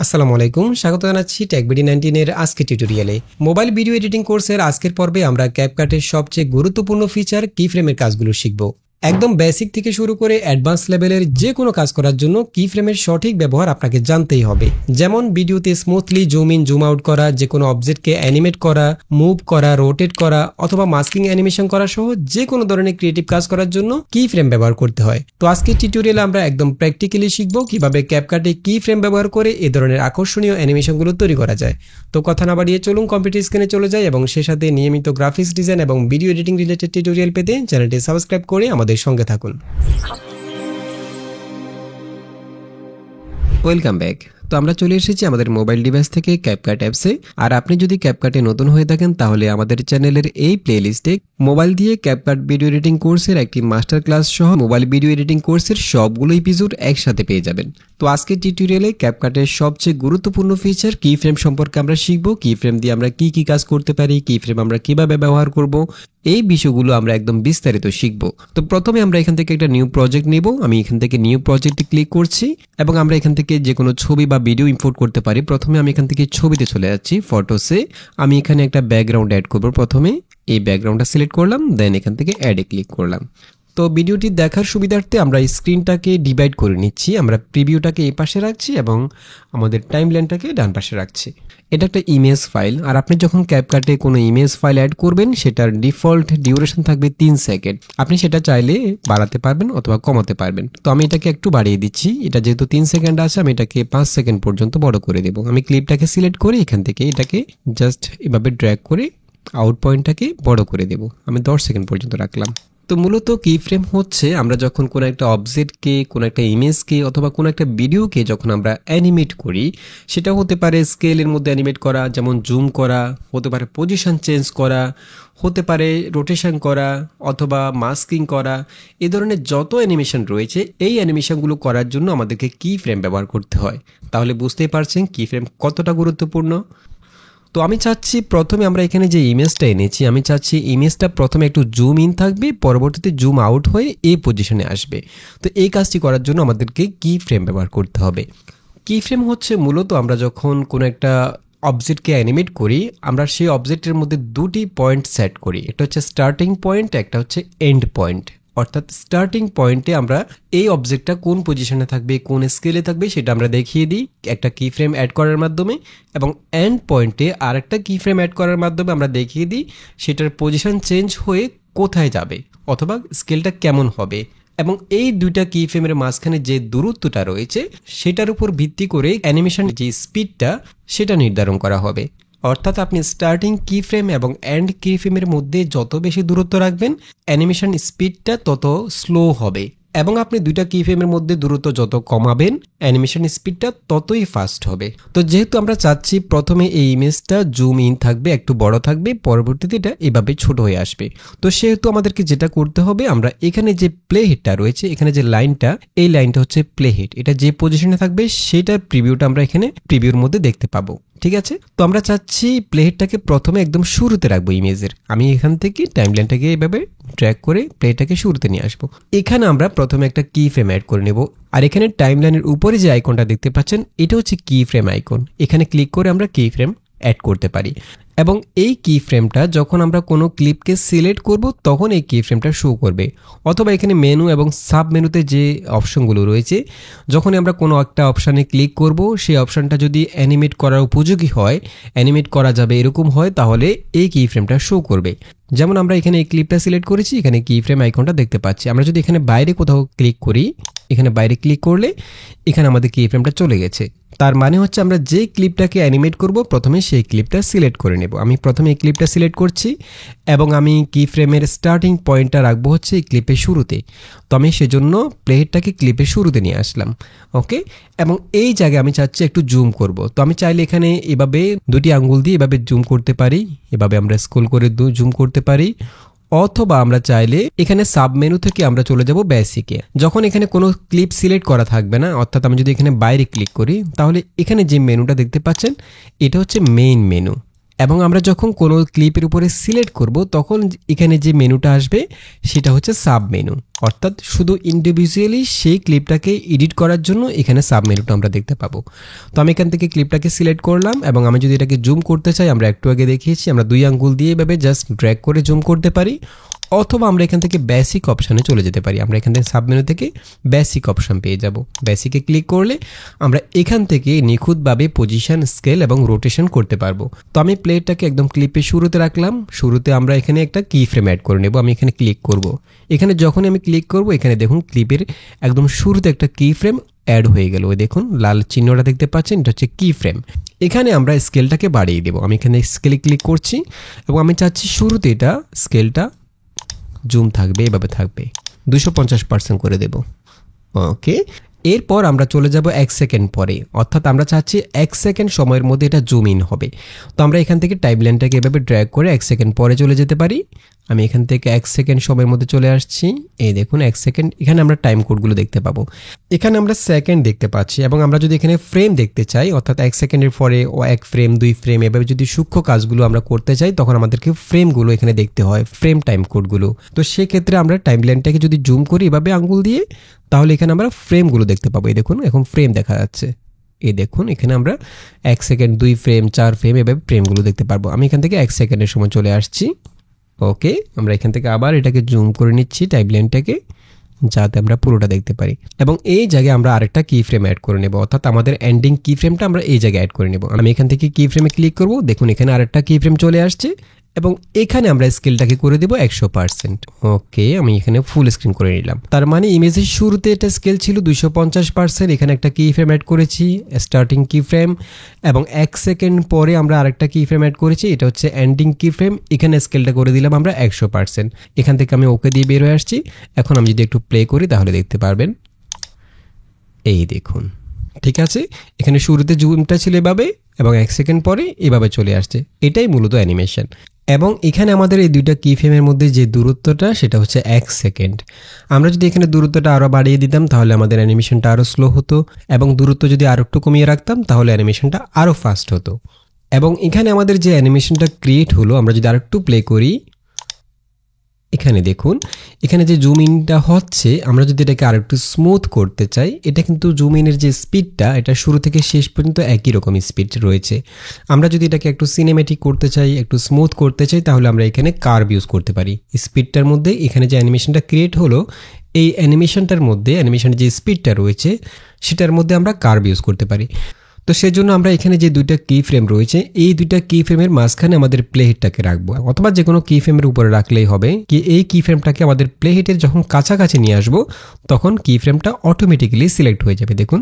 আসসালামু আলাইকুম, স্বাগত জানাচ্ছি টেকবিডি 19 এর আজকের টিউটোরিয়ালে। মোবাইল ভিডিও এডিটিং কোর্সের আজকের পর্বে আমরা ক্যাপকাটের সবচেয়ে গুরুত্বপূর্ণ ফিচার কিফ্রেমের কাজগুলো শিখব। একদম বেসিক থেকে শুরু করে অ্যাডভান্স লেভেলের যে কোনো কাজ করার জন্য কিফ্রেমের সঠিক ব্যবহার আপনাকে জানতেই হবে। যেমন ভিডিওতে smoothly zoom in zoom out করা, যে কোনো অবজেক্টকে অ্যানিমেট করা, মুভ করা, রোটেট করা অথবা মাস্কিং অ্যানিমেশন করা সহ যে কোনো ধরনের ক্রিয়েটিভ কাজ করার জন্য কিফ্রেম ব্যবহার করতে হয়। তো আজকের টিউটোরিয়ালে আমরা একদম প্র্যাকটিক্যালি শিখব কিভাবে ক্যাপকাটে কিফ্রেম ব্যবহার করে এই ধরনের আকর্ষণীয় অ্যানিমেশনগুলো তৈরি করা যায়। তো কথা না বাড়িয়ে চলুন কম্পিউটার স্ক্রিনে চলে যাই এবং সে সাথে নিয়মিত গ্রাফিক্স ডিজাইন এবং ভিডিও এডিটিং রিলেটেড টিউটোরিয়াল পেতে চ্যানেলটি সাবস্ক্রাইব করে আমাদের সঙ্গে থাকুন। Welcome back. তো আমরা চলে এসেছি আমাদের মোবাইল ডিভাইস থেকে ক্যাপকাট অ্যাপসে। আর আপনি যদি ক্যাপকাটে নতুন হয়ে থাকেন তাহলে আমাদের চ্যানেলের এই প্লেলিস্টে মোবাইল দিয়ে ক্যাপকাট ভিডিও এডিটিং কোর্সের একটি মাস্টার ক্লাস সহ মোবাইল ভিডিও এডিটিং কোর্সের সবগুলো এপিসোড একসাথে পেয়ে যাবেন। তো আজকের টিউটোরিয়ালে ক্যাপকাটের সবচেয়ে গুরুত্বপূর্ণ ফিচার কিফ্রেম সম্পর্কে আমরা শিখব। কিফ্রেম দিয়ে আমরা কি কি কাজ করতে পারি, কিফ্রেম আমরা কিভাবে ব্যবহার করব, এই বিষয়গুলো আমরা একদম বিস্তারিত শিখব। তো প্রথমে আমরা এখান থেকে একটা নিউ প্রজেক্ট নেব। আমি এখান থেকে নিউ প্রজেক্টে ক্লিক করছি এবং আমরা এখান থেকে যে কোনো ছবি বা ভিডিও ইম্পোর্ট করতে পারি। প্রথমে আমি এখান থেকে ছবিতে চলে যাচ্ছি, ফটোসে। আমি এখানে একটা ব্যাকগ্রাউন্ড অ্যাড করব। প্রথমে এই ব্যাকগ্রাউন্ডটা সিলেক্ট করলাম, দেন এখান থেকে অ্যাডে ক্লিক করলাম। তো ভিডিওটি দেখার সুবিধার্থে আমরা স্ক্রিনটাকে ডিভাইড করে নিচ্ছি। আমরা প্রিভিউটাকে এই পাশে রাখছি এবং আমাদের টাইমলাইনটাকে ডান পাশে রাখছি। এটা একটা ইমেজ ফাইল, আর আপনি যখন ক্যাপকাটে কোনো ইমেজ ফাইল অ্যাড করবেন সেটার ডিফল্ট ডিউরেশন থাকবে 3 সেকেন্ড। আপনি সেটা চাইলে বাড়াতে পারবেন অথবা কমাতে পারবেন। তো আমি এটাকে একটু বাড়িয়ে দিচ্ছি। এটা যেহেতু 3 সেকেন্ড আছে, আমি এটাকে 5 সেকেন্ড পর্যন্ত বড় করে দেব। আমি ক্লিপটাকে সিলেক্ট করে এখান থেকে এটাকে জাস্ট এভাবে ড্র্যাগ করে আউট পয়েন্টটাকে বড় করে দেব। আমি 10 সেকেন্ড পর্যন্ত রাখলাম। তো মূলত কিফ্রেম হচ্ছে আমরা যখন কোনো একটা অবজেক্টকে, কোনো একটা ইমেজকে অথবা কোনো একটা ভিডিওকে যখন আমরা অ্যানিমেট করি, সেটা হতে পারে স্কেলের মধ্যে অ্যানিমেট করা, যেমন জুম করা, হতে পারে পজিশন চেঞ্জ করা, হতে পারে রোটেশন করা অথবা মাস্কিং করা। এই ধরনের যত অ্যানিমেশন রয়েছে এই অ্যানিমেশনগুলো করার জন্য আমাদেরকে কিফ্রেম ব্যবহার করতে হয়। তাহলে বুঝতেই পারছেন কিফ্রেম কতটা গুরুত্বপূর্ণ। তো আমি চাচ্ছি প্রথমে আমরা এখানে যে ইমেজটা এনেছি, আমি চাচ্ছি ইমেজটা প্রথমে একটু জুম ইন থাকবে, পরবর্তীতে জুম আউট হয়ে এই পজিশনে আসবে। তো এই কাজটি করার জন্য আমাদেরকে কি ফ্রেম ব্যবহার করতে হবে। কি ফ্রেম হচ্ছে মূলত আমরা যখন কোনো একটা অবজেক্টকে অ্যানিমেট করি, আমরা সেই অবজেক্টের মধ্যে দুটি পয়েন্ট সেট করি। একটা হচ্ছে স্টার্টিং পয়েন্ট, একটা হচ্ছে এন্ড পয়েন্ট। অর্থাৎ স্টার্টিং পয়েন্টে আমরা এই অবজেক্টটা কোন পজিশনে থাকবে, কোন স্কেলে থাকবে সেটা আমরা দেখিয়ে দিই একটা কি ফ্রেম অ্যাড করার মাধ্যমে, এবং এন্ড পয়েন্টে আরেকটা কি ফ্রেম অ্যাড করার মাধ্যমে আমরা দেখিয়ে দিই সেটার পজিশন চেঞ্জ হয়ে কোথায় যাবে অথবা স্কেলটা কেমন হবে। এবং এই দুইটা কি ফ্রেমের মাঝখানে যে দূরত্বটা রয়েছে সেটার উপর ভিত্তি করে অ্যানিমেশন যে স্পিডটা সেটা নির্ধারণ করা হবে। অর্থাৎ আপনি স্টার্টিং কি ফ্রেম এবং এন্ড কি ফ্রেমের মধ্যে যত বেশি দূরত্ব রাখবেন অ্যানিমেশন স্পিডটা তত স্লো হবে, এবং আপনি দুইটা কি ফ্রেমের মধ্যে দূরত্ব যত কমাবেন অ্যানিমেশন স্পিডটা ততই ফাস্ট হবে। তো যেহেতু আমরা চাচ্ছি প্রথমে এই ইমেজটা জুম ইন থাকবে, একটু বড় থাকবে, পরবর্তীতে এটা এভাবে ছোট হয়ে আসবে। তো সেহেতু আমাদেরকে যেটা করতে হবে, আমরা এখানে যে প্লে হেডটা রয়েছে, এখানে যে লাইনটা, এই লাইনটা হচ্ছে প্লে হেড। এটা যে পজিশনে থাকবে সেটার প্রিভিউটা আমরা এখানে প্রিভিউর মধ্যে দেখতে পাবো। ঠিক আছে, তো আমরা চাচ্ছি প্লেটটাকে প্রথমে একদম শুরুতে রাখবো ইমেজের। আমি এখান থেকে টাইমলাইনটাকে এভাবে ট্র্যাক করে প্লেটটাকে শুরুতে নিয়ে আসবো। এখানে আমরা প্রথমে একটা কি ফ্রেম অ্যাড করে নেব। আর এখানে টাইমলাইনের উপরে যে আইকনটা দেখতে পাচ্ছেন এটা হচ্ছে কি ফ্রেম আইকন। এখানে ক্লিক করে আমরা কি ফ্রেম অ্যাড করতে পারি, এবং এই কি ফ্রেমটা যখন আমরা কোনো ক্লিপকে সিলেক্ট করব তখন এই কি ফ্রেমটা শো করবে। অথবা এখানে মেনু এবং সাব মেনুতে যে অপশনগুলো রয়েছে, যখন আমরা কোনো একটা অপশানে ক্লিক করব সেই অপশানটা যদি অ্যানিমেট করার উপযোগী হয়, অ্যানিমেট করা যাবে এরকম হয়, তাহলে এই কি ফ্রেমটা শো করবে। যেমন আমরা এখানে এই ক্লিপটা সিলেক্ট করেছি, এখানে কি ফ্রেম আইকনটা দেখতে পাচ্ছি। আমরা যদি এখানে বাইরে কোথাও ক্লিক করি, এখানে বাইরে ক্লিক করলে এখানে আমাদের কি ফ্রেমটা চলে গেছে। তার মানে হচ্ছে আমরা যে ক্লিপটাকে অ্যানিমেট করব প্রথমে সেই ক্লিপটা সিলেক্ট করে নেব। আমি প্রথমে এই ক্লিপটা সিলেক্ট করছি এবং আমি কি ফ্রেমের স্টার্টিং পয়েন্টটা রাখবো হচ্ছে এই ক্লিপের শুরুতে। তো আমি সেজন্য প্লেটটাকে ক্লিপের শুরুতে নিয়ে আসলাম। ওকে, এবং এই জায়গায় আমি চাচ্ছি একটু জুম করব। তো আমি চাইলে এখানে এভাবে দুটি আঙ্গুল দিয়ে এভাবে জুম করতে পারি, এভাবে আমরা স্ক্রল করে জুম করতে পারি, অথবা আমরা চাইলে এখানে সাব মেনু থেকে আমরা চলে যাব বেসিকে। যখন এখানে কোনো ক্লিপ সিলেক্ট করা থাকবে না, অর্থাৎ আমি যদি এখানে বাইরে ক্লিক করি তাহলে এখানে যে মেনুটা দেখতে পাচ্ছেন এটা হচ্ছে মেইন মেনু। এবং আমরা যখন কোনো ক্লিপের উপরে সিলেক্ট করব তখন এখানে যে মেনুটা আসবে সেটা হচ্ছে সাব মেনু, অর্থাৎ শুধু ইন্ডিভিজুয়ালি সেই ক্লিপটাকে এডিট করার জন্য এখানে সাব মেনুটা আমরা দেখতে পাবো। তো আমি এখান থেকে ক্লিপটাকে সিলেক্ট করলাম এবং আমি যদি এটাকে জুম করতে চাই, আমরা একটু আগে দেখিয়েছি আমরা 2 আঙ্গুল দিয়ে এভাবে জাস্ট ড্র্যাগ করে জুম করতে পারি, অথবা আমরা এখান থেকে বেসিক অপশানে চলে যেতে পারি। আমরা এখান থেকে সাব মেনু থেকে বেসিক অপশান পেয়ে যাব। বেসিকে ক্লিক করলে আমরা এখান থেকে নিখুঁতভাবে পজিশন, স্কেল এবং রোটেশন করতে পারবো। তো আমি প্লেটটাকে একদম ক্লিপের শুরুতে রাখলাম। শুরুতে আমরা এখানে একটা কি ফ্রেম অ্যাড করে নেব। আমি এখানে ক্লিক করব। এখানে যখনই আমি ক্লিক করব এখানে দেখুন ক্লিপের একদম শুরুতে একটা কি ফ্রেম অ্যাড হয়ে গেল। ওই দেখুন লাল চিহ্নটা দেখতে পাচ্ছেন, এটা হচ্ছে কি ফ্রেম। এখানে আমরা স্কেলটাকে বাড়িয়ে দেবো। আমি এখানে স্কেলে ক্লিক করছি এবং আমি চাচ্ছি শুরুতে এটা স্কেলটা জুম থাকবে, এভাবে থাকবে, 250% করে দেব। ওকে, এরপর আমরা চলে যাব 1 সেকেন্ড পরে, অর্থাৎ আমরা চাচ্ছি 1 সেকেন্ড সময়ের মধ্যে এটা জুম ইন হবে। তো আমরা এখান থেকে টাইমলাইনটাকে এভাবে ড্র্যাগ করে 1 সেকেন্ড পরে চলে যেতে পারি। আমি এখান থেকে 1 সেকেন্ড সময়ের মধ্যে চলে আসছি। এই দেখুন 1 সেকেন্ড, এখানে আমরা টাইম কোডগুলো দেখতে পাবো। এখানে আমরা সেকেন্ড দেখতে পাচ্ছি এবং আমরা যদি এখানে ফ্রেম দেখতে চাই, অর্থাৎ 1 সেকেন্ডের পরে 1 ফ্রেম 2 ফ্রেম এভাবে যদি সূক্ষ্ম কাজগুলো আমরা করতে চাই তখন আমাদেরকে ফ্রেমগুলো এখানে দেখতে হয়, ফ্রেম টাইম কোডগুলো। তো সেক্ষেত্রে আমরা টাইমলাইনটাকে যদি জুম করি এভাবে আঙ্গুল দিয়ে, তাহলে এখানে আমরা ফ্রেমগুলো দেখতে পাবো। এই দেখুন এখন ফ্রেম দেখা যাচ্ছে। এই দেখুন এখানে আমরা 1 সেকেন্ড 2 ফ্রেম 4 ফ্রেম এভাবে ফ্রেমগুলো দেখতে পারবো। আমি এখান থেকে 1 সেকেন্ডের সময় চলে আসছি। ওকে, আমরা এখান থেকে আবার এটাকে জুম করে নিচ্ছি টাইমলাইনটাকে, যাতে আমরা পুরোটা দেখতে পারি। এবং এই জায়গায় আমরা আরেকটা কি ফ্রেম অ্যাড করে নেব, অর্থাৎ আমাদের এন্ডিং কি ফ্রেমটা আমরা এই জায়গায় অ্যাড করে নেব। আমি এখান থেকে কি ফ্রেমে ক্লিক করব, দেখুন এখানে আরেকটা কি ফ্রেম চলে আসছে এবং এখানে আমরা স্কেলটাকে করে দেব 100%। ওকে, আমি এখানে ফুল স্ক্রিন করে নিলাম। তার মানে ইমেজের শুরুতে এটা স্কেল ছিল 250%, এখানে একটা কি ফ্রেম অ্যাড করেছি স্টার্টিং কি ফ্রেম, এবং 1 সেকেন্ড পরে আমরা আরেকটা কি ফ্রেম অ্যাড করেছি, এটা হচ্ছে এন্ডিং কি ফ্রেম। এখানে স্কেলটা করে দিলাম আমরা 100%। এখান থেকে আমি ওকে দিয়ে বের হয়ে আসছি। এখন আমি যদি একটু প্লে করি তাহলে দেখতে পারবেন, এই দেখুন ঠিক আছে, এখানে শুরুতে জুমটা ছিল এভাবে এবং 1 সেকেন্ড পরে এভাবে চলে আসছে। এটাই মূলত অ্যানিমেশন। এবং এখানে আমাদের এই দুইটা কি ফ্রেমের মধ্যে যে দূরত্বটা সেটা হচ্ছে 1 সেকেন্ড। আমরা যদি এখানে দূরত্বটা আরও বাড়িয়ে দিতাম তাহলে আমাদের অ্যানিমেশনটা আরও স্লো হতো, এবং দূরত্ব যদি আরও একটু কমিয়ে রাখতাম তাহলে অ্যানিমেশনটা আরও ফাস্ট হতো। এবং এখানে আমাদের যে অ্যানিমেশনটা ক্রিয়েট হলো, আমরা যদি আরেকটু প্লে করি, এখানে দেখুন এখানে যে জুম ইনটা হচ্ছে, আমরা যদি এটাকে আরেকটু স্মুথ করতে চাই, এটা কিন্তু জুম ইনের যে স্পিডটা এটা শুরু থেকে শেষ পর্যন্ত একই রকম স্পিড রয়েছে। আমরা যদি এটাকে একটু সিনেমেটিক করতে চাই, একটু স্মুথ করতে চাই, তাহলে আমরা এখানে কার্ভ ইউজ করতে পারি। স্পিডটার মধ্যে এখানে যে অ্যানিমেশনটা ক্রিয়েট হলো, এই অ্যানিমেশনটার মধ্যে অ্যানিমেশনের যে স্পিডটা রয়েছে সেটার মধ্যে আমরা কার্ভ ইউজ করতে পারি। তো সেজন্য আমরা এখানে যে দুইটা কি ফ্রেম রয়েছে, এই দুইটা কি ফ্রেমের মাঝখানে আমাদের প্লে হেডটাকে রাখবো, অথবা যে কোনো কি ফ্রেমের উপরে রাখলেই হবে। কি এই কি ফ্রেমটাকে আমাদের প্লে হেডের যখন কাছাকাছি নিয়ে আসবো তখন কি ফ্রেমটা অটোমেটিক্যালি সিলেক্ট হয়ে যাবে। দেখুন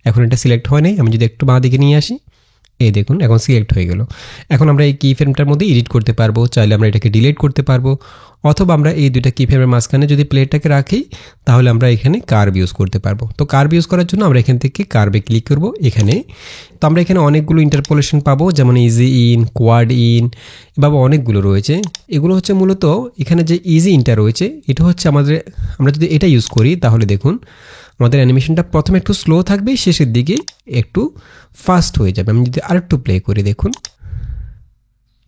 এখন এটা সিলেক্ট হয় নাই, আমি যদি একটু বাঁ দিকে নিয়ে আসি, এই দেখুন এখন সিলেক্ট হয়ে গেল। এখন আমরা এই কি ফ্রেমটার মধ্যে এডিট করতে পারবো, চাইলে আমরা এটাকে ডিলিট করতে পারবো, অথবা আমরা এই দুইটা কি ফ্রেমের মাঝখানে যদি প্লেটটাকে রাখি তাহলে আমরা এখানে কার্ভ ইউজ করতে পারবো। তো কার্ভ ইউজ করার জন্য আমরা এখান থেকে কার্ভে ক্লিক করব এখানে। তো আমরা এখানে অনেকগুলো ইন্টারপোলেশন পাবো, যেমন ইজি ইন, কোয়াড ইন, এভাবে অনেকগুলো রয়েছে। এগুলো হচ্ছে মূলত এখানে যে ইজি ইনটা রয়েছে এটা হচ্ছে আমাদের, আমরা যদি এটা ইউজ করি তাহলে দেখুন আমাদের অ্যানিমেশনটা প্রথমে একটু স্লো থাকবে, শেষের দিকে একটু ফাস্ট হয়ে যাবে। আমি যদি আরেকটু প্লে করি, দেখুন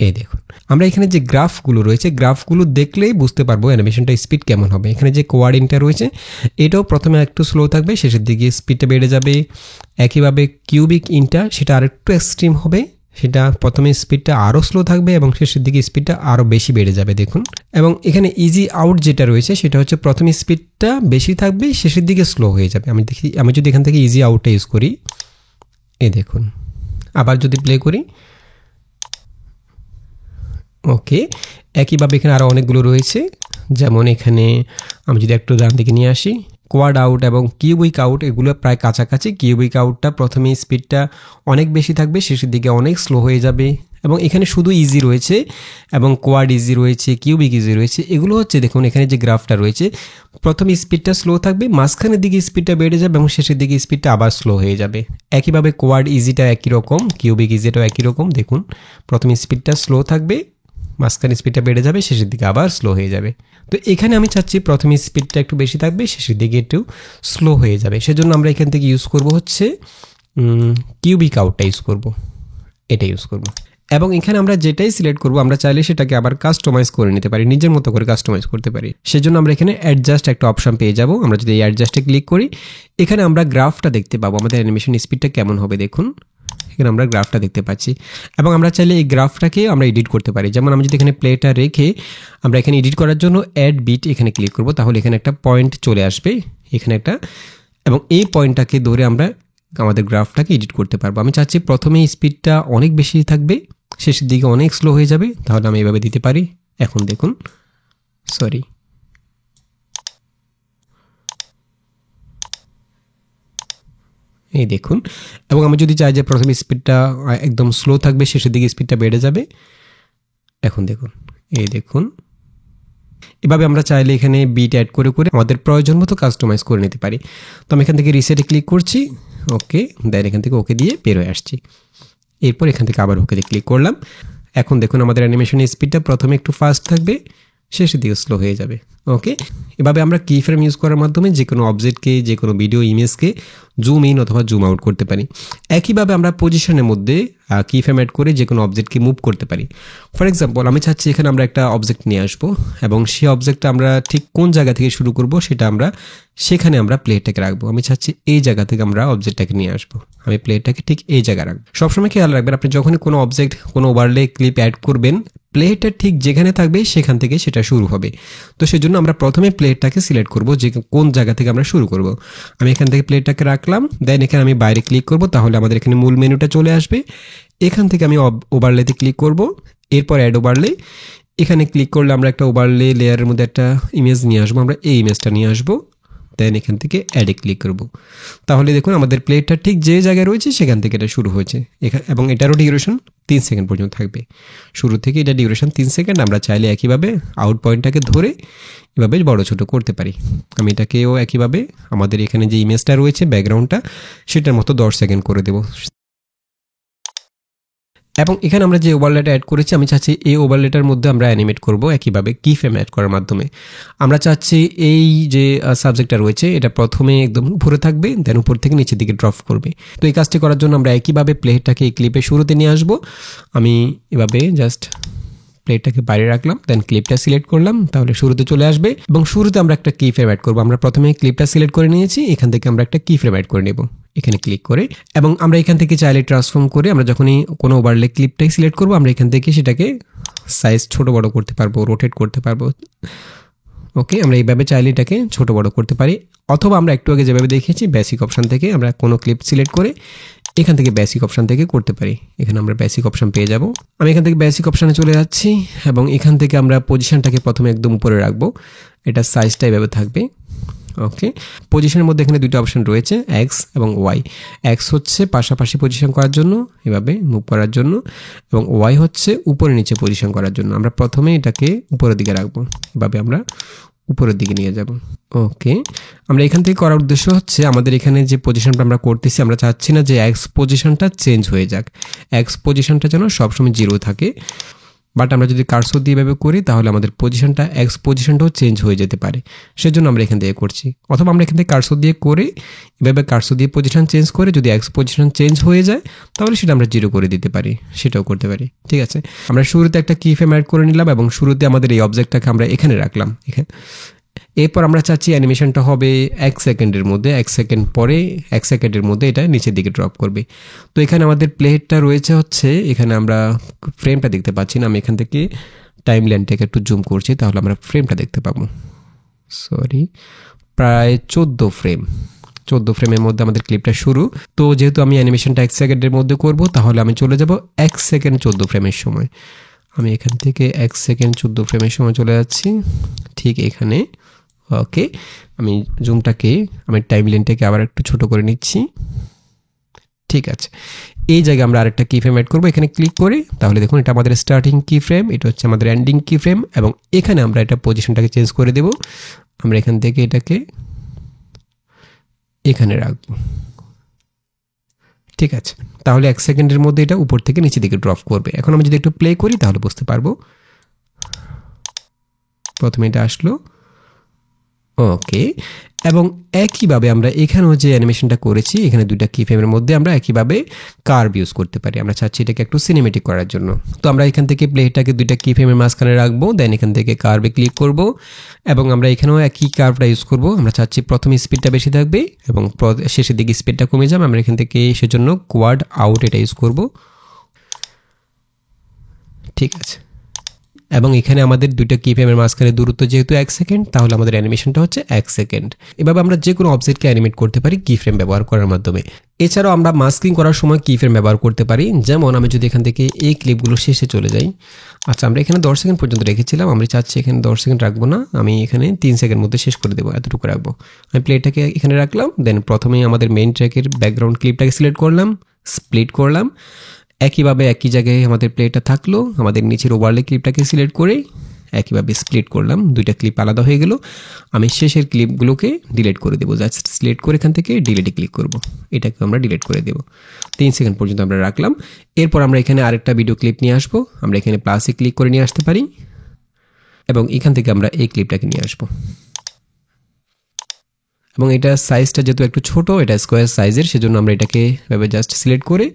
এই দেখুন আমরা এখানে যে গ্রাফগুলো রয়েছে, গ্রাফগুলো দেখলেই বুঝতে পারবো অ্যানিমেশনটা স্পিড কেমন হবে। এখানে যে কোয়ার্ডিনটা রয়েছে এটাও প্রথমে একটু স্লো থাকবে, শেষের দিকে স্পিডটা বেড়ে যাবে। একইভাবে কিউবিক ইনটা সেটা আরেকটু এক্সট্রিম হবে, সেটা প্রথমে স্পিডটা আরও স্লো থাকবে এবং শেষের দিকে স্পিডটা আরও বেশি বেড়ে যাবে দেখুন। এবং এখানে ইজি আউট যেটা রয়েছে সেটা হচ্ছে প্রথমে স্পিডটা বেশি থাকবে, শেষের দিকে স্লো হয়ে যাবে। আমি যদি এখান থেকে ইজি আউটটা ইউজ করি, এই দেখুন আবার যদি প্লে করি, ওকে একইভাবে এখানে আরও অনেকগুলো রয়েছে। যেমন এখানে আমি যদি একটু ডান দিকে নিয়ে আসি, কোয়াড আউট এবং কিউবিক আউট এগুলো প্রায় কাছাকাছি। কিউবিক আউটটা প্রথমে স্পিডটা অনেক বেশি থাকবে, শেষের দিকে অনেক স্লো হয়ে যাবে। এবং এখানে শুধু ইজি রয়েছে এবং কোয়াড ইজি রয়েছে, কিউবিক ইজি রয়েছে। এগুলো হচ্ছে দেখুন এখানে যে গ্রাফটা রয়েছে, প্রথমে স্পিডটা স্লো থাকবে, মাঝখানের দিকে স্পিডটা বেড়ে যাবে এবং শেষের দিকে স্পিডটা আবার স্লো হয়ে যাবে। একইভাবে কোয়াড ইজিটা একই রকম, কিউবিক ইজিটাও একই রকম। দেখুন প্রথমে স্পিডটা স্লো থাকবে, মাঝখানে স্পিডটা বেড়ে যাবে, শেষের দিকে আবার স্লো হয়ে যাবে। তো এখানে আমি চাচ্ছি প্রথমে স্পিডটা একটু বেশি থাকবে, শেষের দিকে একটু স্লো হয়ে যাবে। সেজন্য আমরা এখান থেকে ইউজ করব হচ্ছে কিউবিক আউটটা ইউজ করব, এটা ইউজ করব। এবং এখানে আমরা যেটাই সিলেক্ট করব আমরা চাইলে সেটাকে আবার কাস্টমাইজ করে নিতে পারি, নিজের মতো করে কাস্টমাইজ করতে পারি। সেজন্য আমরা এখানে অ্যাডজাস্ট একটা অপশন পেয়ে যাব। আমরা যদি এই অ্যাডজাস্টে ক্লিক করি এখানে আমরা গ্রাফটা দেখতে পাবো, আমাদের অ্যানিমেশন স্পিডটা কেমন হবে দেখুন। এখানে আমরা গ্রাফটা দেখতে পাচ্ছি এবং আমরা চাইলে এই গ্রাফটাকে আমরা এডিট করতে পারি। যেমন আমি যদি এখানে প্লেটা রেখে আমরা এখানে এডিট করার জন্য অ্যাড বিট এখানে ক্লিক করব, তাহলে এখানে একটা পয়েন্ট চলে আসবে এখানে একটা, এবং এই পয়েন্টটাকে ধরে আমরা আমাদের গ্রাফটাকে এডিট করতে পারবো। আমি চাচ্ছি প্রথমে স্পিডটা অনেক বেশি থাকবে, শেষের দিকে অনেক স্লো হয়ে যাবে, তাহলে আমি এভাবে দিতে পারি। এখন দেখুন, সরি, এই দেখুন। এবং আমি যদি চাই যে প্রথমে স্পিডটা একদম স্লো থাকবে, শেষের দিকে স্পিডটা বেড়ে যাবে, এখন দেখুন, এই দেখুন। এভাবে আমরা চাইলে এখানে বিট অ্যাড করে করে আমাদের প্রয়োজন মতো কাস্টমাইজ করে নিতে পারি। তো আমি এখান থেকে রিসেটে ক্লিক করছি, ওকে, দেন এখান থেকে ওকে দিয়ে বের হয়ে আসছি। এরপর এখান থেকে আবার ওকেতে ক্লিক করলাম। এখন দেখুন আমাদের অ্যানিমেশনের স্পিডটা প্রথমে একটু ফাস্ট থাকবে, শেষের দিকে স্লো হয়ে যাবে। ওকে, এভাবে আমরা কি ফ্রেম ইউজ করার মাধ্যমে যে কোনো অবজেক্টকে, যে কোনো ভিডিও ইমেজকে জুম ইন অথবা জুম আউট করতে পারি। একইভাবে আমরা পজিশনের মধ্যে কি ফ্রেম অ্যাড করে যে কোনো অবজেক্টকে মুভ করতে পারি। ফর এক্সাম্পল আমি চাচ্ছি এখানে আমরা একটা অবজেক্ট নিয়ে আসবো এবং সেই অবজেক্টটা আমরা ঠিক কোন জায়গা থেকে শুরু করব সেটা আমরা সেখানে আমরা প্লেটটাকে রাখবো। আমি চাচ্ছি এই জায়গা থেকে আমরা অবজেক্টটাকে নিয়ে আসবো, আমি প্লেটটাকে ঠিক এই জায়গায় রাখবো। সবসময় খেয়াল রাখবেন আপনি যখনই কোনো অবজেক্ট, কোনো ওভারলে ক্লিপ অ্যাড করবেন, প্লেটটা ঠিক যেখানে থাকবে সেখান থেকে সেটা শুরু হবে। তো সেজন্য আমরা প্রথমে প্লেটটাকে সিলেক্ট করব যে কোন জায়গা থেকে আমরা শুরু করব। আমি এখান থেকে প্লেটটাকে রাখলাম, দেন এখানে আমি বাইরে ক্লিক করব, তাহলে আমাদের এখানে মূল মেনুটা চলে আসবে। এখান থেকে আমি ওভারলেতে ক্লিক করব, এরপর অ্যাড ওভারলে। এখানে ক্লিক করলে আমরা একটা ওভারলে লেয়ারের মধ্যে একটা ইমেজ নিয়ে আসবো, আমরা এই ইমেজটা নিয়ে আসবো, দেন এখান থেকে অ্যাডে ক্লিক করব। তাহলে দেখুন আমাদের প্লেটটা ঠিক যে জায়গায় রয়েছে সেখান থেকে এটা শুরু হয়েছে এবং এটারও ডিউরেশন 3 সেকেন্ড পর্যন্ত থাকবে। শুরু থেকে এটা ডিউরেশন 3 সেকেন্ড। আমরা চাইলে একইভাবে আউট পয়েন্টটাকে ধরে এভাবে বড় ছোট করতে পারি। আমি এটাকেও একইভাবে আমাদের এখানে যে ইমেজটা রয়েছে ব্যাকগ্রাউন্ডটা সেটার মতো 10 সেকেন্ড করে দেব। এবং এখানে আমরা যে ওভারলেটা অ্যাড করেছি আমি চাচ্ছি এই ওভারলেটার মধ্যে আমরা অ্যানিমেট করব একইভাবে কি ফ্রেম অ্যাড করার মাধ্যমে। আমরা চাচ্ছি এই যে সাবজেক্টটা রয়েছে এটা প্রথমে একদম উপরে থাকবে, দেন উপর থেকে নিচের দিকে ড্রপ করবে। তো এই কাজটি করার জন্য আমরা একইভাবে প্লেটটাকে এই ক্লিপের শুরুতে নিয়ে আসব। আমি এভাবে জাস্ট প্লেটটাকে বাইরে রাখলাম, দেন ক্লিপটা সিলেক্ট করলাম, তাহলে শুরুতে চলে আসবে এবং শুরুতে আমরা একটা কি ফ্রেম অ্যাড করব। আমরা প্রথমে ক্লিপটা সিলেক্ট করে নিয়েছি, এখান থেকে আমরা একটা কি ফ্রেম অ্যাড করে নেব এখানে ক্লিক করে। এবং আমরা এখান থেকে চাইলে ট্রান্সফর্ম করে আমরা যখনই কোনো ওভারলে ক্লিপটাই সিলেক্ট করব আমরা এখান থেকে সেটাকে সাইজ ছোট বড় করতে পারবো, রোটেট করতে পারবো। ওকে, আমরা এইভাবে চাইলে এটাকে ছোট বড় করতে পারি, অথবা আমরা একটু আগে যেভাবে দেখেছি বেসিক অপশান থেকে আমরা কোনো ক্লিপ সিলেক্ট করে এখান থেকে বেসিক অপশান থেকে করতে পারি। এখানে আমরা বেসিক অপশান পেয়ে যাব। আমি এখান থেকে বেসিক অপশানে চলে যাচ্ছি এবং এখান থেকে আমরা পজিশনটাকে প্রথমে একদম উপরে রাখবো, এটা সাইজটা এভাবে থাকবে। ওকে, পজিশনের মধ্যে এখানে দুটো অপশন রয়েছে, এক্স এবং ওয়াই। এক্স হচ্ছে পাশাপাশি পজিশন করার জন্য, এভাবে মুভ করার জন্য, এবং ওয়াই হচ্ছে উপরে নিচে পজিশন করার জন্য। আমরা প্রথমে এটাকে উপরের দিকে রাখবো, এভাবে আমরা উপরের দিকে নিয়ে যাব। ওকে, আমরা এখান থেকে করার উদ্দেশ্য হচ্ছে আমাদের এখানে যে পজিশনটা আমরা করতেছি আমরা চাচ্ছি না যে এক্স পজিশনটা চেঞ্জ হয়ে যাক, এক্স পজিশনটা যেন সবসময় 0 থাকে। বাট আমরা যদি কার্সর দিয়ে এভাবে করি তাহলে আমাদের পজিশনটা এক্স পজিশনটাও চেঞ্জ হয়ে যেতে পারে, সেজন্য আমরা এখান থেকে করছি। অথবা আমরা এখান থেকে কার্সর দিয়ে করে এভাবে কার্সর দিয়ে পজিশন চেঞ্জ করে যদি এক্স পজিশন চেঞ্জ হয়ে যায় তাহলে সেটা আমরা 0 করে দিতে পারি, সেটাও করতে পারি। ঠিক আছে, আমরা শুরুতে একটা কি ফ্রেম অ্যাড করে নিলাম এবং শুরুতে আমাদের এই অবজেক্টটাকে আমরা এখানে রাখলাম। এরপর আমরা চাচ্ছি অ্যানিমেশনটা হবে 1 সেকেন্ডের মধ্যে, 1 সেকেন্ড পরে 1 সেকেন্ডের মধ্যে এটা নিচের দিকে ড্রপ করবে। তো এখানে আমাদের প্লেটটা রয়েছে হচ্ছে, এখানে আমরা ফ্রেমটা দেখতে পাচ্ছি না, আমি এখান থেকে টাইম লাইনটাকে একটু জুম করছি তাহলে আমরা ফ্রেমটা দেখতে পাবো। সরি, প্রায় 14 ফ্রেম, 14 ফ্রেমের মধ্যে আমাদের ক্লিপটা শুরু। তো যেহেতু আমি অ্যানিমেশনটা 1 সেকেন্ডের মধ্যে করব তাহলে আমি চলে যাব 1 সেকেন্ড 14 ফ্রেমের সময়। আমি এখান থেকে 1 সেকেন্ড 14 ফ্রেমের সময় চলে যাচ্ছি ঠিক এখানে। ওকে, আমি জুমটাকে, আমি টাইম লাইনটাকে আবার একটু ছোট করে নিচ্ছি। ঠিক আছে, এই জায়গায় আমরা আরেকটা কি ফ্রেম অ্যাড করবো, এখানে ক্লিক করে। তাহলে দেখুন এটা আমাদের স্টার্টিং কি ফ্রেম, এটা হচ্ছে আমাদের এন্ডিং কি ফ্রেম, এবং এখানে আমরা এটা পজিশনটাকে চেঞ্জ করে দেব। আমরা এখান থেকে এটাকে এখানে রাখবো। ঠিক আছে, তাহলে 1 সেকেন্ডের মধ্যে এটা উপর থেকে নিচে দিকে ড্রপ করবে। এখন আমি যদি একটু প্লে করি তাহলে বুঝতে পারবো। প্রথমে এটা আসলো, ওকে, এবং একইভাবে আমরা এখানেও যে অ্যানিমেশনটা করেছি এখানে দুইটা কি ফ্রেমের মধ্যে আমরা একইভাবে কার্ভ ইউজ করতে পারি। আমরা চাচ্ছি এটাকে একটু সিনেমেটিক করার জন্য। তো আমরা এখান থেকে প্লেটাকে দুইটা কি ফ্রেমের মাঝখানে রাখবো, দেন এখান থেকে কার্ভে ক্লিক করব এবং আমরা এখানেও একই কার্ভটা ইউজ করব। আমরা চাচ্ছি প্রথমে স্পিডটা বেশি থাকবে এবং শেষের দিকে স্পিডটা কমে যাবে। আমরা এখান থেকে সেজন্য কোয়াড আউট এটা ইউজ করব। ঠিক আছে, এবং এখানে আমাদের দুইটা কি ফ্রেমের মাঝখানে দূরত্ব যেহেতু 1 সেকেন্ড, তাহলে আমাদের অ্যানিমেশনটা হচ্ছে 1 সেকেন্ড। এভাবে আমরা যে কোনো অবজেক্টকে অ্যানিমেট করতে পারি কি ফ্রেম ব্যবহার করার মাধ্যমে। এছাড়াও আমরা মাস্কিং করার সময় কি ফ্রেম ব্যবহার করতে পারি। যেমন আমি যদি এখান থেকে এই ক্লিপগুলো শেষে চলে যাই, আচ্ছা আমরা এখানে 10 সেকেন্ড পর্যন্ত রেখেছিলাম, আমি চাচ্ছি এখানে 10 সেকেন্ড রাখবো না, আমি এখানে 3 সেকেন্ড মধ্যে শেষ করে দেবো, এতটুকু রাখবো। আমি প্লেটাকে এখানে রাখলাম, দেন প্রথমেই আমাদের মেইন ট্র্যাকের ব্যাকগ্রাউন্ড ক্লিপটাকে সিলেক্ট করলাম, স্প্লিট করলাম। একইভাবে একই জায়গায় আমাদের প্লেটা থাকলো, আমাদের নিচের ওভারলে ক্লিপটাকে সিলেক্ট করে একইভাবে স্প্লিট করলাম, দুইটা ক্লিপ আলাদা হয়ে গেল। আমি শেষের ক্লিপগুলোকে ডিলিট করে দেবো, জাস্ট সিলেক্ট করে এখান থেকে ডিলিটে ক্লিক করব, এটাকে আমরা ডিলিট করে দেবো। 3 সেকেন্ড পর্যন্ত আমরা রাখলাম। এরপর আমরা এখানে আরেকটা ভিডিও ক্লিপ নিয়ে আসবো, আমরা এখানে প্লাসে ক্লিক করে নিয়ে আসতে পারি এবং এখান থেকে আমরা এই ক্লিপটাকে নিয়ে আসবো। এবং এটা সাইজটা যেহেতু একটু ছোট, এটা স্কোয়ার সাইজের, সেজন্য আমরা এটাকে এভাবে জাস্ট সিলেক্ট করে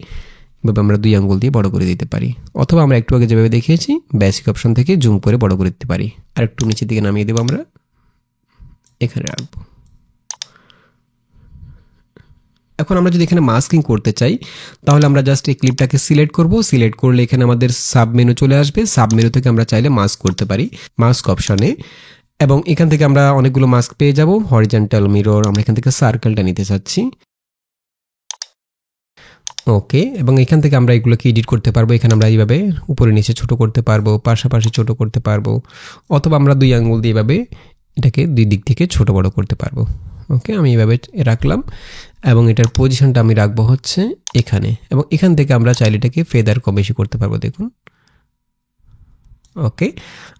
এভাবে আমরা 2 আঙ্গুল দিয়ে বড় করে দিতে পারি, অথবা আমরা একটু আগে যেভাবে দেখিয়েছি বেসিক অপশন থেকে জুম করে বড় করে দিতে পারি। আর একটু নিচের দিকে নামিয়ে দেবো, আমরা এখানে রাখবো। এখন আমরা যদি এখানে মাস্কিং করতে চাই তাহলে আমরা জাস্ট এই ক্লিপটাকে সিলেক্ট করব, সিলেক্ট করলে এখানে আমাদের সাব মেনু চলে আসবে, সাব মেনু থেকে আমরা চাইলে মাস্ক করতে পারি মাস্ক অপশনে, এবং এখান থেকে আমরা অনেকগুলো মাস্ক পেয়ে যাব। হরিজন্টাল মিরর, আমরা এখান থেকে সার্কেলটা নিতে চাচ্ছি, ওকে, এবং এখান থেকে আমরা এগুলোকে এডিট করতে পারবো। এখানে আমরা এইভাবে উপরে নিচে ছোট করতে পারবো, পাশাপাশি ছোট করতে পারবো, অথবা আমরা 2 আঙ্গুল দিয়ে এভাবে এটাকে 2 দিক থেকে ছোট বড় করতে পারবো। ওকে, আমি এভাবে রাখলাম এবং এটার পজিশনটা আমি রাখবো হচ্ছে এখানে, এবং এখান থেকে আমরা চাইলে এটাকে ফেদার কম বেশি করতে পারবো, দেখুন। ওকে,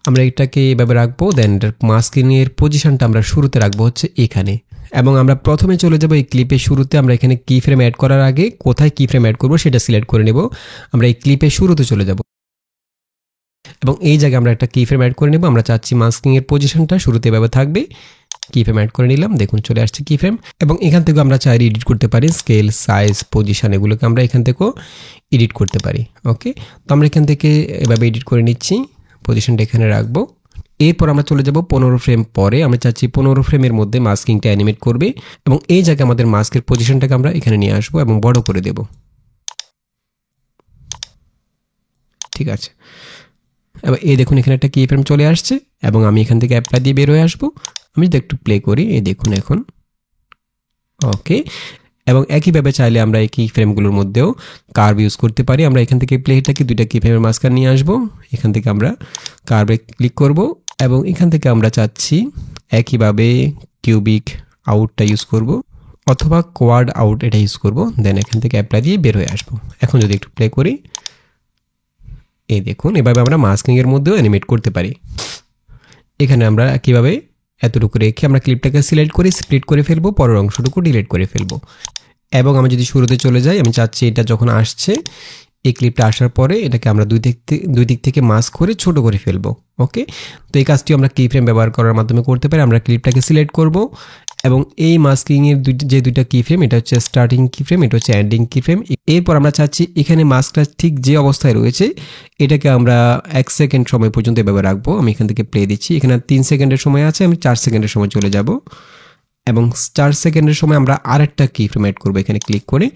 আমরা এটাকে এভাবে রাখবো, দেন এটার মাস্কিংয়ের পজিশনটা আমরা শুরুতে রাখবো হচ্ছে এখানে, এবং আমরা প্রথমে চলে যাব এই ক্লিপের শুরুতে। আমরা এখানে কি ফ্রেম অ্যাড করার আগে কোথায় কি ফ্রেম অ্যাড করবো সেটা সিলেক্ট করে নেব। আমরা এই ক্লিপের শুরুতে চলে যাব এবং এই জায়গায় আমরা একটা কি ফ্রেম অ্যাড করে নেব। আমরা চাচ্ছি মাস্কিংয়ের পজিশনটা শুরুতে এভাবে থাকবে, কি ফ্রেম অ্যাড করে নিলাম, দেখুন চলে আসছে কি ফ্রেম। এবং এখান থেকে আমরা চাইলে এডিট করতে পারি, স্কেল, সাইজ, পজিশন, এগুলোকে আমরা এখান থেকেও এডিট করতে পারি। ওকে, তো আমরা এখান থেকে এভাবে এডিট করে নিচ্ছি, পজিশনটা এখানে রাখবো। এরপর আমরা চলে যাব 15 ফ্রেম পরে, আমরা চাচ্ছি 15 ফ্রেমের মধ্যে মাস্কিংটা অ্যানিমেট করবে, এবং এই জায়গায় আমাদের মাস্কের পজিশনটাকে আমরা এখানে নিয়ে আসবো এবং বড় করে দেব। ঠিক আছে, এবার এই দেখুন এখানে একটা কি ফ্রেম চলে আসছে, এবং আমি এখান থেকে অ্যাপ্লাই দিয়ে বের হয়ে আসবো। আমি যদি একটু প্লে করি, এই দেখুন এখন, ওকে। এবং একইভাবে চাইলে আমরা এই কি ফ্রেমগুলোর মধ্যেও কার্ভ ইউজ করতে পারি। আমরা এখান থেকে প্লেটাকে 2টা কি ফ্রেমের মাঝখানে নিয়ে আসবো, এখান থেকে আমরা কার্ভে ক্লিক করব, এবং এখান থেকে আমরা চাচ্ছি একইভাবে কিউবিক আউটটা ইউজ করব, অথবা কোয়াড আউট এটা ইউজ করব, দেন এখান থেকে অ্যাপ্লাই দিয়ে বের হয়ে আসবো। এখন যদি একটু প্লে করি, এই দেখুন এভাবে আমরা মাস্কিংয়ের মধ্যেও অ্যানিমেট করতে পারি। এখানে আমরা কিভাবে এতটুকু রেখে আমরা ক্লিপটাকে সিলেক্ট করে স্প্লিট করে ফেলবো, পরের অংশটুকু ডিলিট করে ফেলবো। এবং আমি যদি শুরুতে চলে যাই, আমি চাচ্ছি এটা যখন আসছে, এই ক্লিপটা আসার পরে এটাকে আমরা দুই দিক থেকে মাস্ক করে ছোট করে ফেলবো। ওকে, তো এই কাজটি আমরা কি ফ্রেম ব্যবহার করার মাধ্যমে করতে পারি। আমরা ক্লিপটাকে সিলেক্ট করব এবং এই মাস্কিংয়ের যে দুইটা কি ফ্রেম, এটা হচ্ছে স্টার্টিং কি ফ্রেম, এটা হচ্ছে এন্ডিং কি ফ্রেম। এরপর আমরা চাচ্ছি এখানে মাস্কটা ঠিক যে অবস্থায় রয়েছে এটাকে আমরা 1 সেকেন্ড সময় পর্যন্ত এভাবে রাখবো। আমি এখান থেকে প্লে দিচ্ছি, এখানে 3 সেকেন্ডের সময় আছে, আমি 4 সেকেন্ডের সময় চলে যাব, এবং 4 সেকেন্ডের সময় আমরা আরেকটা কি ফ্রেম অ্যাড করবো। এখানে ক্লিক করে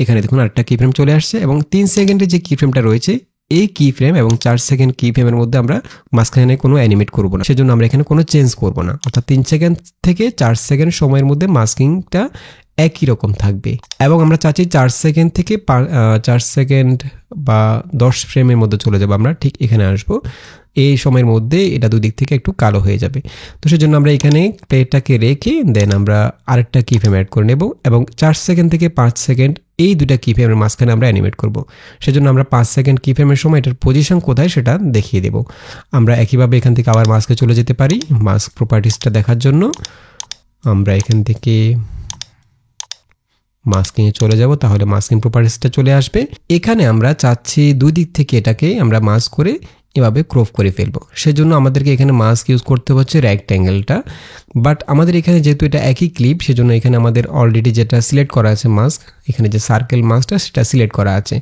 এখানে দেখুন আরেকটা কি ফ্রেম চলে আসছে, এবং 3 সেকেন্ডের যে কি ফ্রেমটা রয়েছে এই কি ফ্রেম এবং 4 সেকেন্ড কি ফ্রেমের মধ্যে আমরা মাঝখানে কোনো অ্যানিমেট করব না, সেজন্য আমরা এখানে কোনো চেঞ্জ করব না। অর্থাৎ 3 সেকেন্ড থেকে 4 সেকেন্ড সময়ের মধ্যে মাস্কিংটা একই রকম থাকবে। এবং আমরা চাচ্ছি 4 সেকেন্ড থেকে 4 সেকেন্ড বা 10 ফ্রেমের মধ্যে চলে যাব, আমরা ঠিক এখানে আসবো। এই সময়ের মধ্যে এটা দুদিক থেকে একটু কালো হয়ে যাবে, তো সেজন্য আমরা এখানে প্লেটটাকে রেখে দেন আমরা আরেকটা কি ফ্রেম অ্যাড করে নেব, এবং 4 সেকেন্ড থেকে 5 সেকেন্ড এই দুটা কি ফ্রেমের মাঝখানে আমরা অ্যানিমেট করব। সেজন্য আমরা 5 সেকেন্ড কি ফ্রেমের সময় এটার পজিশন কোথায় সেটা দেখিয়ে দেব। আমরা একইভাবে এখান থেকে আবার মাস্কে চলে যেতে পারি, মাস্ক প্রপার্টিসটা দেখার জন্য আমরা এখান থেকে মাস্কিংয়ে চলে যাব, তাহলে মাস্কিং প্রপার্টিসটা চলে আসবে। এখানে আমরা চাচ্ছি দুই দিক থেকে এটাকে আমরা মাস্ক করে এভাবে ক্রপ করে ফেলবো। সেজন্য আমাদেরকে এখানে মাস্ক ইউজ করতে হচ্ছে রেক্ট্যাঙ্গেলটা, বাট আমাদের এখানে যেহেতু এটা একই ক্লিপ সেজন্য এখানে আমাদের অলরেডি যেটা সিলেক্ট করা আছে মাস্ক, এখানে যে সার্কেল মাস্কটা সেটা সিলেক্ট করা আছে।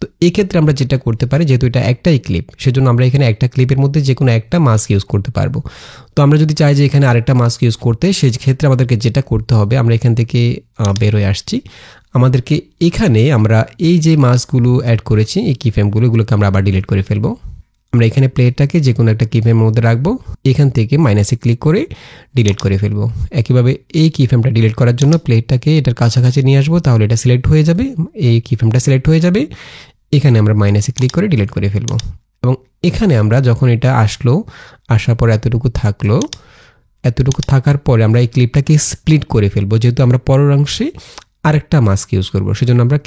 তো এক্ষেত্রে আমরা যেটা করতে পারি, যেহেতু এটা একটাই ক্লিপ সেজন্য আমরা এখানে একটা ক্লিপের মধ্যে যে কোনো একটা মাস্ক ইউজ করতে পারবো। তো আমরা যদি চাই যে এখানে আরেকটা মাস্ক ইউজ করতে, সেই ক্ষেত্রে আমাদেরকে যেটা করতে হবে, আমরা এখান থেকে বের হয়ে আসছি, আমাদেরকে এখানে আমরা এই যে মাস্কগুলো অ্যাড করেছি এই কিফ্রেমগুলো, এগুলোকে আমরা আবার ডিলিট করে ফেলবো। আমরা এখানে প্লেটটাকে যে কোনো একটা কিফ্রেমের মধ্যে রাখবো, এখান থেকে মাইনাসে ক্লিক করে ডিলিট করে ফেলবো। একইভাবে এই কিফ্রেমটা ডিলিট করার জন্য প্লেটটাকে এটার কাছাকাছি নিয়ে আসবো, তাহলে এটা সিলেক্ট হয়ে যাবে, এই কিফ্রেমটা সিলেক্ট হয়ে যাবে। এখানে আমরা মাইনাসে ক্লিক করে ডিলিট করে ফেলবো এবং এখানে আমরা যখন এটা আসার পর এতটুকু থাকলো, এতটুকু থাকার পরে আমরা এই ক্লিপটাকে স্প্লিট করে ফেলবো। যেহেতু আমরা পরের অংশে আরেকটা মাস্ক ইউজ করব, সেজন্য আমরা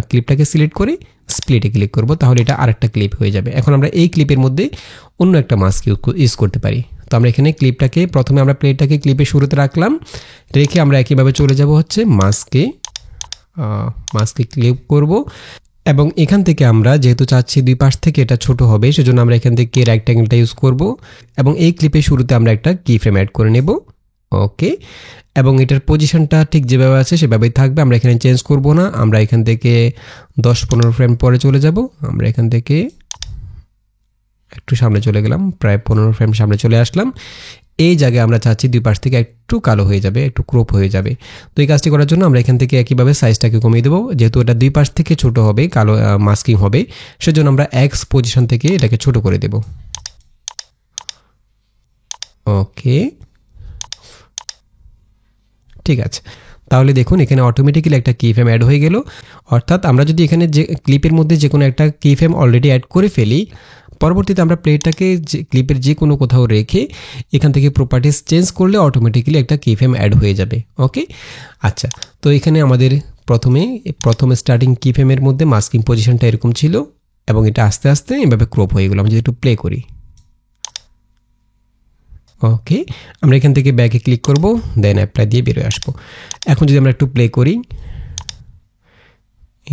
ক্লিপটাকে সিলেক্ট করে স্প্লিটে ক্লিক করব, তাহলে এটা আরেকটা ক্লিপ হয়ে যাবে। এখন আমরা এই ক্লিপের মধ্যে অন্য একটা মাস্ক ইউজ করতে পারি। তো আমরা এখানে ক্লিপটাকে প্রথমে আমরা প্লেটটাকে ক্লিপের শুরুতে রাখলাম, রেখে আমরা একইভাবে চলে যাব হচ্ছে মাস্কে ক্লিক করব এবং এখান থেকে আমরা যেহেতু চাচ্ছি দুই পাশ থেকে এটা ছোট হবে, সেজন্য আমরা এখান থেকে রেক্ট্যাঙ্গেলটা ইউজ করব এবং এই ক্লিপের শুরুতে আমরা একটা কিফ্রেম অ্যাড করে নেব। ওকে, এবং এটার পজিশনটা ঠিক যেভাবে আছে সেভাবেই থাকবে, আমরা এখানে চেঞ্জ করব না। আমরা এখান থেকে 10-15 ফ্রেম পরে চলে যাব। আমরা এখান থেকে একটু সামনে চলে গেলাম, প্রায় 15 ফ্রেম সামনে চলে আসলাম। এই জায়গায় আমরা চাচ্ছি দুই পাশ থেকে একটু কালো হয়ে যাবে, একটু ক্রপ হয়ে যাবে। তো এই কাজটি করার জন্য আমরা এখান থেকে একইভাবে সাইজটাকে কমিয়ে দেবো, যেহেতু এটা দুই পাশ থেকে ছোট হবে, কালো মাস্কিং হবে, সেজন্য আমরা এক্স পজিশন থেকে এটাকে ছোট করে দেব। ওকে, ঠিক আছে। তাহলে দেখুন এখানে অটোমেটিক্যালি একটা কিফ্রেম অ্যাড হয়ে গেল। অর্থাৎ আমরা যদি এখানে যে ক্লিপের মধ্যে যে কোনো একটা কিফ্রেম অলরেডি অ্যাড করে ফেলি, পরবর্তীতে আমরা প্লেটটাকে যে ক্লিপের যে কোনো কোথাও রেখে এখান থেকে প্রপার্টিস চেঞ্জ করলে অটোমেটিক্যালি একটা কিফ্রেম অ্যাড হয়ে যাবে। ওকে, আচ্ছা। তো এখানে আমাদের প্রথমে স্টার্টিং কিফ্রেমের মধ্যে মাস্কিং পজিশনটা এরকম ছিল এবং এটা আস্তে আস্তে এভাবে ক্রপ হয়ে গেল। আমি যদি একটু প্লে করি, ওকে, আমরা এখান থেকে ব্যাকে ক্লিক করব, দেন অ্যাপ্লাই দিয়ে বেরোয় আসবো। এখন যদি আমরা একটু প্লে করি,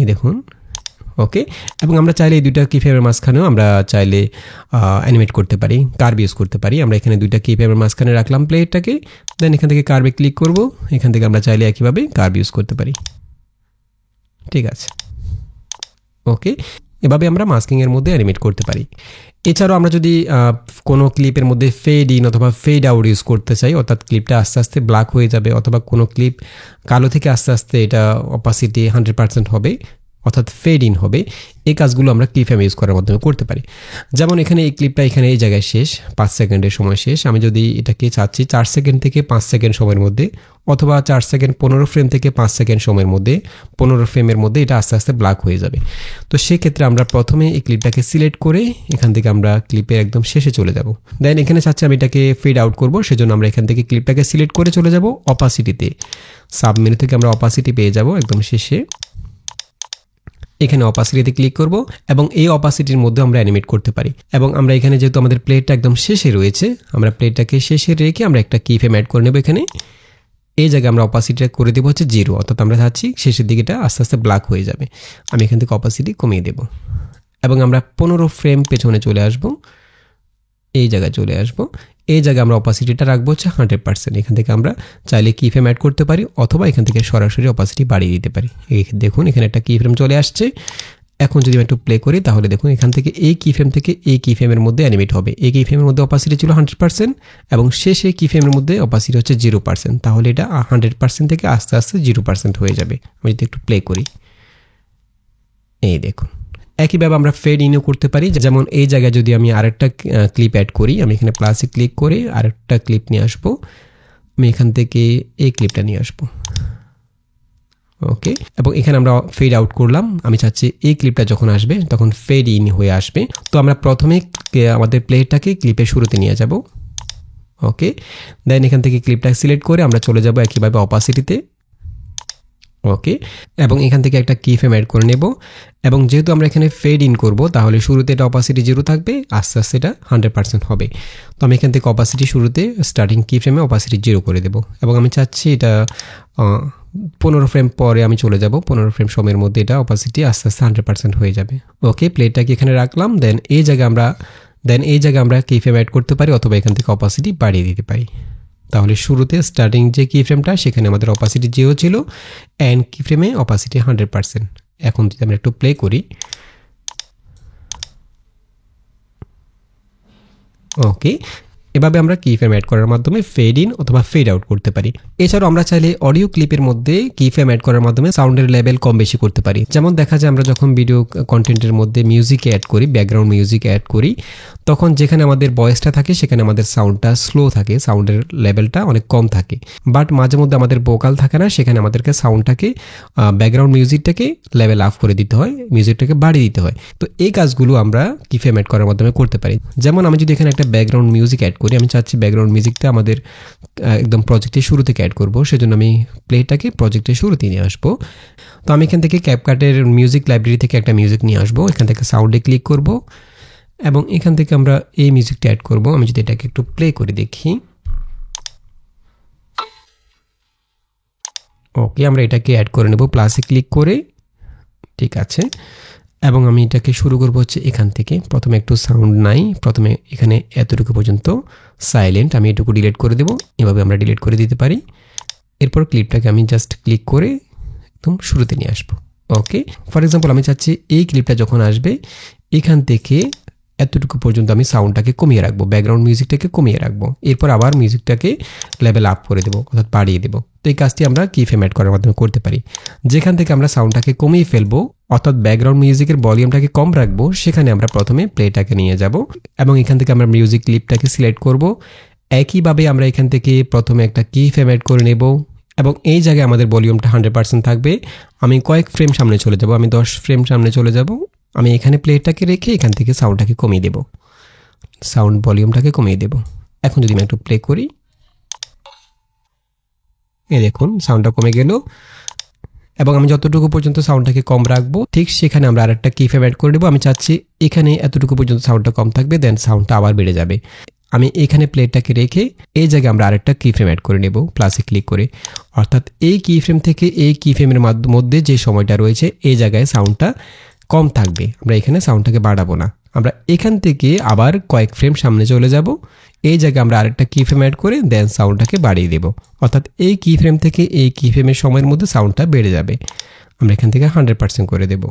এই দেখুন, ওকে। এবং আমরা চাইলে এই দুইটা কিফ্রেমের মাঝখানেও আমরা চাইলে অ্যানিমেট করতে পারি, কার্ভ ইউজ করতে পারি। আমরা এখানে দুইটা কিফ্রেমের মাঝখানে রাখলাম প্লেটটাকে, দেন এখান থেকে কার্ভে ক্লিক করব, এখান থেকে আমরা চাইলে একইভাবে কার্ভ ইউজ করতে পারি। ঠিক আছে, ওকে। এভাবে আমরা মাস্কিংয়ের মধ্যে অ্যানিমেট করতে পারি। এছাড়াও আমরা যদি কোনো ক্লিপের মধ্যে ফেড ইন অথবা ফেড আউট ইউজ করতে চাই, অর্থাৎ ক্লিপটা আস্তে আস্তে ব্ল্যাক হয়ে যাবে, অথবা কোনো ক্লিপ কালো থেকে আস্তে আস্তে এটা অপাসিটি 100% হবে, অর্থাৎ ফেড ইন হবে, এই কাজগুলো আমরা কিফ্রেম ইউজ করার মাধ্যমে করতে পারি। যেমন এখানে এই ক্লিপটা এখানে এই জায়গায় শেষ, 5 সেকেন্ডের সময় শেষ। আমি যদি এটাকে চাচ্ছি 4 সেকেন্ড থেকে 5 সেকেন্ড সময়ের মধ্যে, অথবা 4 সেকেন্ড 15 ফ্রেম থেকে 5 সেকেন্ড সময়ের মধ্যে, 15 ফ্রেমের মধ্যে এটা আস্তে আস্তে ব্ল্যাক হয়ে যাবে। তো সেক্ষেত্রে আমরা প্রথমে এই ক্লিপটাকে সিলেক্ট করে এখান থেকে আমরা ক্লিপের একদম শেষে চলে যাব। দেন এখানে চাচ্ছি আমি এটাকে ফেড আউট করব, সেজন্য আমরা এখান থেকে ক্লিপটাকে সিলেক্ট করে চলে যাব অপাসিটিতে। সাব মেনু থেকে আমরা অপাসিটি পেয়ে যাব একদম শেষে। এখানে অপাসিটিতে ক্লিক করব এবং এই অপাসিটির মধ্যে আমরা অ্যানিমেট করতে পারি। এবং আমরা এখানে যেহেতু আমাদের প্লেটটা একদম শেষে রয়েছে, আমরা প্লেটটাকে শেষে রেখে আমরা একটা কিফ্রেম অ্যাড করে নেব। এখানে এই জায়গায় আমরা অপাসিটিটা করে দেবো হচ্ছে 0, অর্থাৎ আমরা চাচ্ছি শেষের দিকেটা আস্তে আস্তে ব্ল্যাক হয়ে যাবে। আমি এখান থেকে অপাসিটি কমিয়ে দেব এবং আমরা 15 ফ্রেম পেছনে চলে আসব, এই জায়গায় চলে আসব। এই জায়গায় আমরা অপাসিটিটা রাখবো হচ্ছে 100%। এখান থেকে আমরা চাইলে কিফ্রেম অ্যাড করতে পারি, অথবা এখান থেকে সরাসরি অপাসিটি বাড়িয়ে দিতে পারি। দেখুন এখানে একটা কিফ্রেম চলে আসছে। এখন যদি আমি একটু প্লে করি, তাহলে দেখুন এখান থেকে এই কিফ্রেম থেকে এই কিফ্রেমের মধ্যে অ্যানিমেট হবে। এই কিফ্রেমের মধ্যে অপাসিটি ছিল 100% এবং শেষে কিফ্রেমের মধ্যে অপাসিটি হচ্ছে 0%। তাহলে এটা 100% থেকে আস্তে আস্তে 0% হয়ে যাবে। আমি যদি একটু প্লে করি, এই দেখুন একইভাবে আমরা ফেড ইনও করতে পারি। যেমন এই জায়গায় যদি আমি আরেকটা ক্লিপ অ্যাড করি, আমি এখানে প্লাসে ক্লিক করে আরেকটা ক্লিপ নিয়ে আসবো। আমি এখান থেকে এই ক্লিপটা নিয়ে আসবো, ওকে। এবং এখানে আমরা ফেড আউট করলাম। আমি চাচ্ছি এই ক্লিপটা যখন আসবে তখন ফেড ইন হয়ে আসবে। তো আমরা প্রথমে আমাদের প্লেটটাকে ক্লিপের শুরুতে নিয়ে যাব, ওকে। দেন এখান থেকে ক্লিপটা সিলেক্ট করে আমরা চলে যাব একইভাবে অপাসিটিতে, ওকে। এবং এখান থেকে একটা কিফ্রেম অ্যাড করে নেব। এবং যেহেতু আমরা এখানে ফেড ইন করব, তাহলে শুরুতে এটা অপাসিটি 0 থাকবে, আস্তে আস্তে এটা 100% হবে। তো আমি এখান থেকে অপাসিটি শুরুতে স্টার্টিং কিফ্রেমে অপাসিটি 0 করে দেব এবং আমি চাচ্ছি এটা 15 ফ্রেম পরে আমি চলে যাব। 15 ফ্রেম সময়ের মধ্যে এটা অপাসিটি আস্তে আস্তে 100% হয়ে যাবে, ওকে। প্লেটটাকে এখানে রাখলাম। দেন এই জায়গায় আমরা দেন এই জায়গায় আমরা কি ফ্রেম অ্যাড করতে পারি অথবা এখান থেকে অপাসিটি বাড়িয়ে দিতে পারি। তাহলে শুরুতে স্টার্টিং যে কি ফ্রেমটা সেখানে আমাদের অপাসিটি 0 ছিল অ্যান্ড কি ফ্রেমে অপাসিটি 100%। এখন যদি আমরা একটু প্লে করি, ওকে, এভাবে আমরা কি ফ্রেম অ্যাড করার মাধ্যমে ফেড ইন অথবা ফেড আউট করতে পারি। এছাড়াও আমরা চাইলে অডিও ক্লিপের মধ্যে কি ফ্রেম অ্যাড করার মাধ্যমে সাউন্ডের লেভেল কম বেশি করতে পারি। যেমন দেখা যায় আমরা যখন ভিডিও কন্টেন্টের মধ্যে মিউজিক অ্যাড করি, ব্যাকগ্রাউন্ড মিউজিক অ্যাড করি, তখন যেখানে আমাদের ভয়েসটা থাকে সেখানে আমাদের সাউন্ডটা স্লো থাকে, সাউন্ডের লেভেলটা অনেক কম থাকে। বাট মাঝে মধ্যে আমাদের ভোকাল থাকে না, সেখানে আমাদেরকে সাউন্ডটাকে ব্যাকগ্রাউন্ড মিউজিকটাকে লেভেল আপ করে দিতে হয়, মিউজিকটাকে বাড়িয়ে দিতে হয়। তো এই কাজগুলো আমরা কি ফ্রেম অ্যাড করার মাধ্যমে করতে পারি। যেমন আমি যদি এখানে একটা ব্যাকগ্রাউন্ড মিউজিক অ্যাড করি, আমি চাচ্ছি ব্যাকগ্রাউন্ড মিউজিকটা আমাদের একদম প্রজেক্টের শুরু থেকে অ্যাড করব, সেজন্য আমি প্লেটাকে প্রজেক্টের শুরুতে নিয়ে আসবো। তো আমি এখান থেকে ক্যাপকাটের মিউজিক লাইব্রেরি থেকে একটা মিউজিক নিয়ে আসবো, এখান থেকে সাউন্ডে ক্লিক করব এবং এখান থেকে আমরা এই মিউজিকটা অ্যাড করব। আমি যদি এটাকে একটু প্লে করে দেখি, ওকে, আমরা এটাকে অ্যাড করে নেব প্লাসে ক্লিক করে, ঠিক আছে। এবং আমি এটাকে শুরু করব হচ্ছে এখান থেকে, প্রথমে একটু সাউন্ড নাই, প্রথমে এখানে এতটুকু পর্যন্ত সাইলেন্ট, আমি এটুকু ডিলিট করে দেব, এভাবে আমরা ডিলিট করে দিতে পারি। এরপর ক্লিপটাকে আমি জাস্ট ক্লিক করে একদম শুরুতে নিয়ে আসবো। ওকে, ফর এক্সাম্পল আমি চাচ্ছি এই ক্লিপটা যখন আসবে এখান থেকে এতটুকু পর্যন্ত আমি সাউন্ডটাকে কমিয়ে রাখবো, ব্যাকগ্রাউন্ড মিউজিকটাকে কমিয়ে রাখবো, এরপর আবার মিউজিকটাকে লেভেল আপ করে দেবো অর্থাৎ বাড়িয়ে দেবো। তো এই কাজটি আমরা কি ফ্রেম অ্যাড করার মাধ্যমে করতে পারি। যেখান থেকে আমরা সাউন্ডটাকে কমিয়ে ফেলবো অর্থাৎ ব্যাকগ্রাউন্ড মিউজিকের ভলিউমটাকে কম রাখবো, সেখানে আমরা প্রথমে প্লেটাকে নিয়ে যাব এবং এখান থেকে আমরা মিউজিক ক্লিপটাকে সিলেক্ট করব। একইভাবে আমরা এখান থেকে প্রথমে একটা কি ফ্রেম অ্যাড করে নেব এবং এই জায়গায় আমাদের ভলিউমটা 100% থাকবে। আমি কয়েক ফ্রেম সামনে চলে যাব, আমি 10 ফ্রেম সামনে চলে যাব। আমি এখানে প্লেটাকে রেখে এখান থেকে সাউন্ডটাকে কমিয়ে দেব, সাউন্ড ভলিউমটাকে কমিয়ে দেব। এখন যদি আমি একটু প্লে করি, এই দেখুন সাউন্ডটা কমে গেল এবং আমি যতটুকু পর্যন্ত সাউন্ডটাকে কম রাখবো ঠিক সেখানে আমরা আরেকটা কি ফ্রেম অ্যাড করে দেবো। আমি চাচ্ছি এখানে এতটুকু পর্যন্ত সাউন্ডটা কম থাকবে, দেন সাউন্ডটা আবার বেড়ে যাবে। আমি এখানে প্লেটটাকে রেখে এই জায়গায় আমরা আরেকটা কি ফ্রেম অ্যাড করে নেব প্লাসে ক্লিক করে, অর্থাৎ এই কি ফ্রেম থেকে এই কি ফ্রেমের মধ্যে যে সময়টা রয়েছে এই জায়গায় সাউন্ডটা কম থাকবে, আমরা এখানে সাউন্ডটাকে বাড়াবো না। আমরা এখান থেকে আবার কয়েক ফ্রেম সামনে চলে যাব, এই জায়গায় আমরা আরেকটা কি ফ্রেম অ্যাড করে দেন সাউন্ডটাকে বাড়িয়ে দেব, অর্থাৎ এই কি ফ্রেম থেকে এই কি ফ্রেমের সময়ের মধ্যে সাউন্ডটা বেড়ে যাবে। আমরা এখান থেকে 100% করে দেব,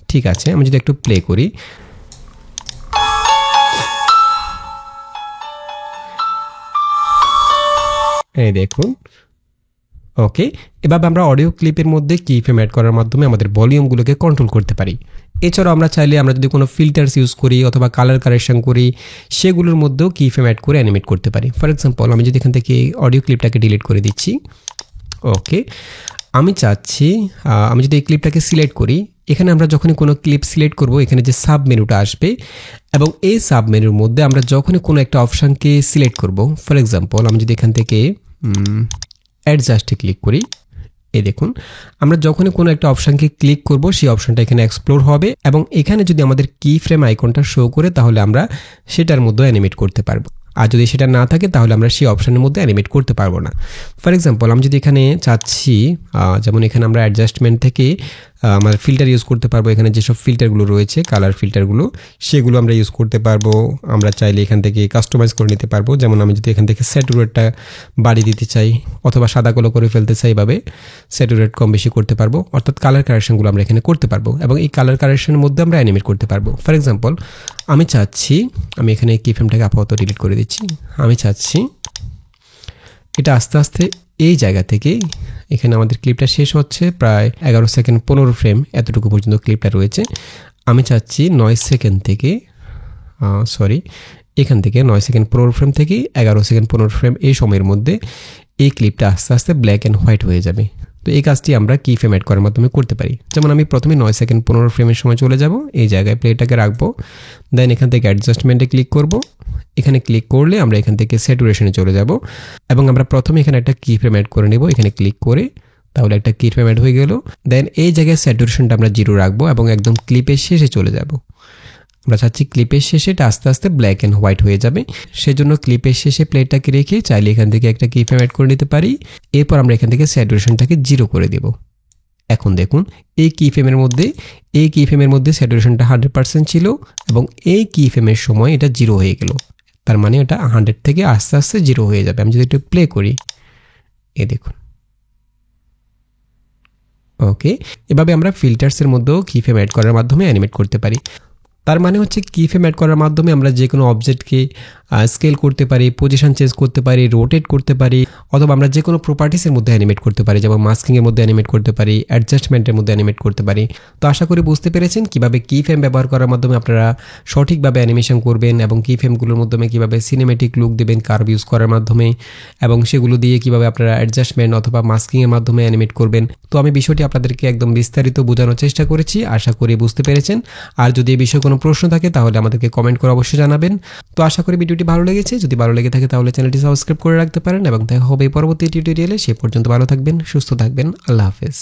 ঠিক আছে। আমি যদি একটু প্লে করি, এই দেখুন, ওকে। এভাবে আমরা অডিও ক্লিপের মধ্যে কি ফ্রেম অ্যাড করার মাধ্যমে আমাদের ভলিউমগুলোকে কন্ট্রোল করতে পারি। এছাড়াও আমরা চাইলে আমরা যদি কোনো ফিল্টার্স ইউজ করি অথবা কালার কারেকশন করি সেগুলোর মধ্যেও কি ফ্রেম অ্যাড করে অ্যানিমেট করতে পারি। ফর এক্সাম্পল আমি যদি এখান থেকে অডিও ক্লিপটাকে ডিলিট করে দিচ্ছি, ওকে, আমি চাচ্ছি আমি যদি এই ক্লিপটাকে সিলেক্ট করি, এখানে আমরা যখনই কোনো ক্লিপ সিলেক্ট করব এখানে যে সাব মেনুটা আসবে এবং এই সাব মেনুর মধ্যে আমরা যখনই কোনো একটা অপশানকে সিলেক্ট করব, ফর এক্সাম্পল আমি যদি এখান থেকে অ্যাডজাস্টে ক্লিক করি, এই দেখুন আমরা যখনই কোনো একটা অপশানকে ক্লিক করব সেই অপশানটা এখানে এক্সপ্লোর হবে এবং এখানে যদি আমাদের কি ফ্রেম আইকনটা শো করে তাহলে আমরা সেটার মধ্যে অ্যানিমেট করতে পারবো, আর যদি সেটা না থাকে তাহলে আমরা সেই অপশানের মধ্যে অ্যানিমেট করতে পারবো না। ফর এক্সাম্পল আমি যদি এখানে চাচ্ছি, যেমন এখানে আমরা অ্যাডজাস্টমেন্ট থেকে আমার ফিল্টার ইউজ করতে পারবো, এখানে যেসব ফিল্টারগুলো রয়েছে কালার ফিল্টারগুলো সেগুলো আমরা ইউজ করতে পারবো। আমরা চাইলে এখান থেকে কাস্টমাইজ করে নিতে পারবো, যেমন আমি যদি এখান থেকে স্যাচুরেটটা বাড়িয়ে দিতে চাই অথবা সাদা কালো করে ফেলতে চাই, এভাবে স্যাচুরেট কম বেশি করতে পারবো, অর্থাৎ কালার কারেকশনগুলো আমরা এখানে করতে পারবো এবং এই কালার কারেকশনের মধ্যে আমরা অ্যানিমেট করতে পারবো। ফর এক্সাম্পল আমি চাচ্ছি, আমি এখানে কি ফ্রেমটাকে আপাতত ডিলিট করে দিচ্ছি, আমি চাচ্ছি এটা আস্তে আস্তে এই জায়গা থেকে এখানে আমাদের ক্লিপটা শেষ হচ্ছে প্রায় 11 সেকেন্ড 15 ফ্রেম এতটুকু পর্যন্ত ক্লিপটা রয়েছে। আমি চাচ্ছি 9 সেকেন্ড থেকে এখান থেকে 9 সেকেন্ড 15 ফ্রেম থেকে 11 সেকেন্ড 15 ফ্রেম এই সময়ের মধ্যে এই ক্লিপটা আস্তে আস্তে ব্ল্যাক অ্যান্ড হোয়াইট হয়ে যাবে। তো এই কাজটি আমরা কি ফ্রেম অ্যাড করার মাধ্যমে করতে পারি। যেমন আমি প্রথমে 9 সেকেন্ড 15 ফ্রেমের সময় চলে যাব, এই জায়গায় প্লেটাকে রাখবো, দেন এখান থেকে অ্যাডজাস্টমেন্টে ক্লিক করব, এখানে ক্লিক করলে আমরা এখান থেকে স্যাচুরেশনে চলে যাব এবং আমরা প্রথমে এখানে একটা কি ফ্রেম অ্যাড করে নেব, এখানে ক্লিক করে, তাহলে একটা কি ফ্রেম অ্যাড হয়ে গেল। দেন এই জায়গায় স্যাচুরেশনটা আমরা 0 রাখবো এবং একদম ক্লিপের শেষে চলে যাব। আমরা চাচ্ছি ক্লিপের শেষে এটা আস্তে আস্তে ব্ল্যাক অ্যান্ড হোয়াইট হয়ে যাবে, সেজন্য ক্লিপের শেষে প্লেটটাকে রেখে চাইলে এখান থেকে একটা কি ফ্রেম অ্যাড করে নিতে পারি। এরপর আমরা এখান থেকে স্যাচুরেশনটাকে 0 করে দেব, এখন দেখুন এই কি ফ্রেমের মধ্যে স্যাচুরেশনটা 100% ছিল এবং এই কি ফ্রেমের সময় এটা 0 হয়ে গেল। তার মানে এটা 100 থেকে আস্তে আস্তে 0 হয়ে যাবে। আমি যদি একটু প্লে করি, এই দেখুন। ওকে, এভাবে আমরা ফিল্টার্সের মধ্যেও কি ফ্রেম অ্যাড করার মাধ্যমে অ্যানিমেট করতে পারি। তার মানে হচ্ছে কি ফ্রেম অ্যাড করার মাধ্যমে আমরা যে কোনো অবজেক্টকে স্কেল করতে পারি, পজিশন চেঞ্জ করতে পারি, রোটেট করতে পারি, অথবা আমরা যে কোনো প্রপার্টিসের মধ্যে অ্যানিমেট করতে পারি, যেমন মাস্কিংয়ের মধ্যে অ্যানিমেট করতে পারি, অ্যাডজাস্টমেন্টের মধ্যে অ্যানিমেট করতে পারি। তো আশা করি বুঝতে পেরেছেন কীভাবে কি ফ্রেম ব্যবহার করার মাধ্যমে আপনারা সঠিকভাবে অ্যানিমেশন করবেন এবং কি ফ্রেমগুলোর মাধ্যমে কীভাবে সিনেমেটিক লুক দেবেন কার্ভ ইউজ করার মাধ্যমে, এবং সেগুলো দিয়ে কীভাবে আপনারা অ্যাডজাস্টমেন্ট অথবা মাস্কিংয়ের মাধ্যমে অ্যানিমেট করবেন। তো আমি বিষয়টি আপনাদেরকে একদম বিস্তারিত বোঝানোর চেষ্টা করেছি, আশা করি বুঝতে পেরেছেন। আর যদি এই বিষয়ে কোনো প্রশ্ন থাকে তাহলে আমাদেরকে কমেন্ট করে অবশ্যই জানাবেন। তো আশা করি ভিডিওটি ভালো লেগেছে। যদি ভালো লেগে থাকে তাহলে চ্যানেলটি সাবস্ক্রাইব করে রাখতে পারেন এবং দেখা হবে পরবর্তী টিউটোরিয়ালে। সে পর্যন্ত ভালো থাকবেন, সুস্থ থাকবেন। আল্লাহ হাফেজ।